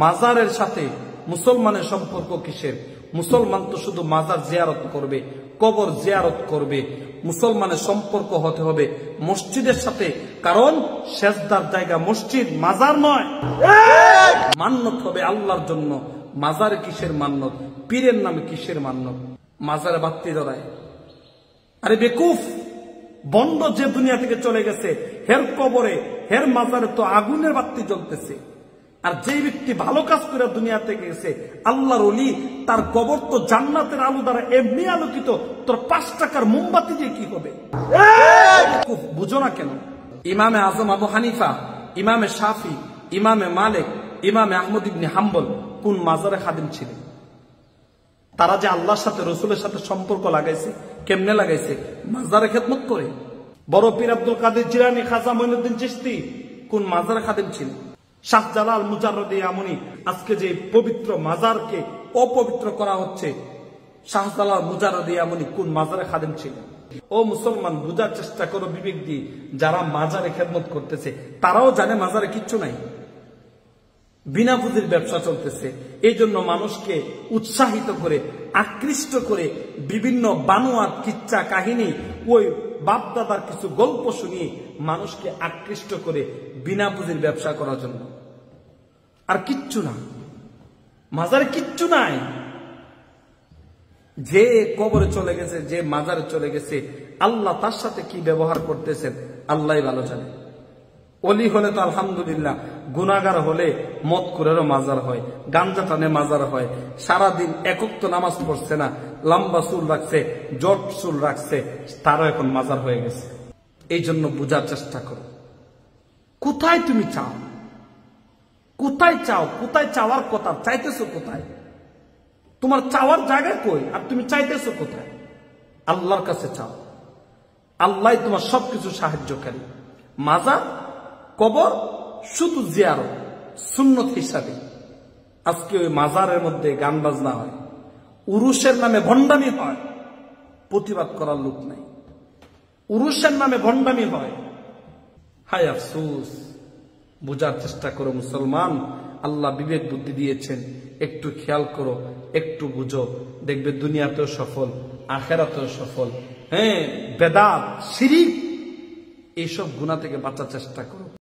মাজারের সাথে মুসলমানের সম্পর্ক কিসের? মুসলমান তো শুধু মাজার জিয়ারত করবে, কবর জিয়ারত করবে। মুসলমানের সম্পর্ক হতে হবে মসজিদের সাথে, কারণ সেজদার জায়গা মসজিদ, মাজার নয়। মান্নত হবে আল্লাহর জন্য। মাজারে কিসের মান্নত? পীরের নামে কিসের মান্নত? মাজারে বাতি ধরায়। আরে বেকুফ, বন্ড যে দুনিয়া থেকে চলে গেছে, হের কবরে হের মাজারে তো আগুনের বাতি জ্বলতেছে। আর যে ব্যক্তি ভালো কাজ করে দুনিয়া থেকে গেছে, আল্লাহর ওলি, তার কবর তো জান্নাতের আলো দ্বারা এমনি আলোকিত, তোর 5 টাকার মোমবাতি দিয়ে কি হবে? বুঝো না কেন? ইমামে আজম আবু হানিফা, ইমামে শাফি, ইমামে মালিক, ইমামে আহমদ ইবনে হাম্বল কোন মাজারে খাদেম ছিলেন? তারা যে আল্লাহর সাথে রসুলের সাথে সম্পর্ক লাগাইছে, কেমনে লাগাইছে? মাজারে খেদমত করে। বড় পীর আব্দুল কাদের জিলানী, খাজা মঈনুদ্দিন চিশতি কোন মাজারে খাদেম ছিলেন? শাহজালাল মুজাররদে ইয়ামানি, আজকে যে পবিত্র মাজারকে অপবিত্র করা হচ্ছে, শাহজালাল মুজাররদে ইয়ামানি কোন মাজারে খাদেম ছিলেন? ও মুসলমান, বুঝার চেষ্টা করো বিবেক দিয়ে। যারা মাজারে খেদমত করতেছে তারাও জানে মাজারে কিচ্ছু নাই, বিনা পুঁজির ব্যবসা চলতেছে। এই জন্য মানুষকে উৎসাহিত করে, আকৃষ্ট করে বিভিন্ন বানোয়াট কিচ্ছা কাহিনী, ওই বাপদাদার কিছু গল্প শুনিয়ে মানুষকে আকৃষ্ট করে বিনা পুঁজির ব্যবসা করার জন্য। আর কিচ্ছু না, মাজারে কিচ্ছু নাই। যে কবরে চলে গেছে, যে মাজারে চলে গেছে, আল্লাহ তার সাথে কি ব্যবহার করতেছেন আল্লাহ ভালো জানে। অলি হলে তো আলহামদুলিল্লাহ, গুনাহগার হলে মদ করেরও মাজার হয়, গাঞ্জা টানে মাজার হয়, সারাদিন একক তো নামাজ পড়ছে না, লম্বা চুল রাখছে, জট চুল রাখছে, তারও এখন মাজার হয়ে গেছে। এই জন্য বুঝার চেষ্টা করো, কোথায় তুমি চাও, কোথায় চাও, কোথায় চাওয়ার কথা, চাইতেছো কোথায়? তোমার চাওয়ার জায়গা কই, আর তুমি চাইতেছো কোথায়? আল্লাহর কাছে চাও, আল্লাহ তোমার সবকিছু সাহায্যকারী। মাজার, কবর শুধু জিয়ারত, সুন্নত হিসাবে। আজকে ওই মাজারের মধ্যে গান বাজনা হয়, উরুসের নামে ভণ্ডামি হয়, প্রতিবাদ করার লোক নাই। উরুসের নামে ভণ্ডামি হয়, হায় আফসোস। বুঝার চেষ্টা করো মুসলমান, আল্লাহ বিবেক বুদ্ধি দিয়েছেন, একটু খেয়াল করো, একটু বুঝো, দেখবে দুনিয়াতেও সফল, আখেরাতেও সফল। হ্যাঁ, বেদাত, শিরিক, এইসব গুনাহ থেকে বাঁচার চেষ্টা করো।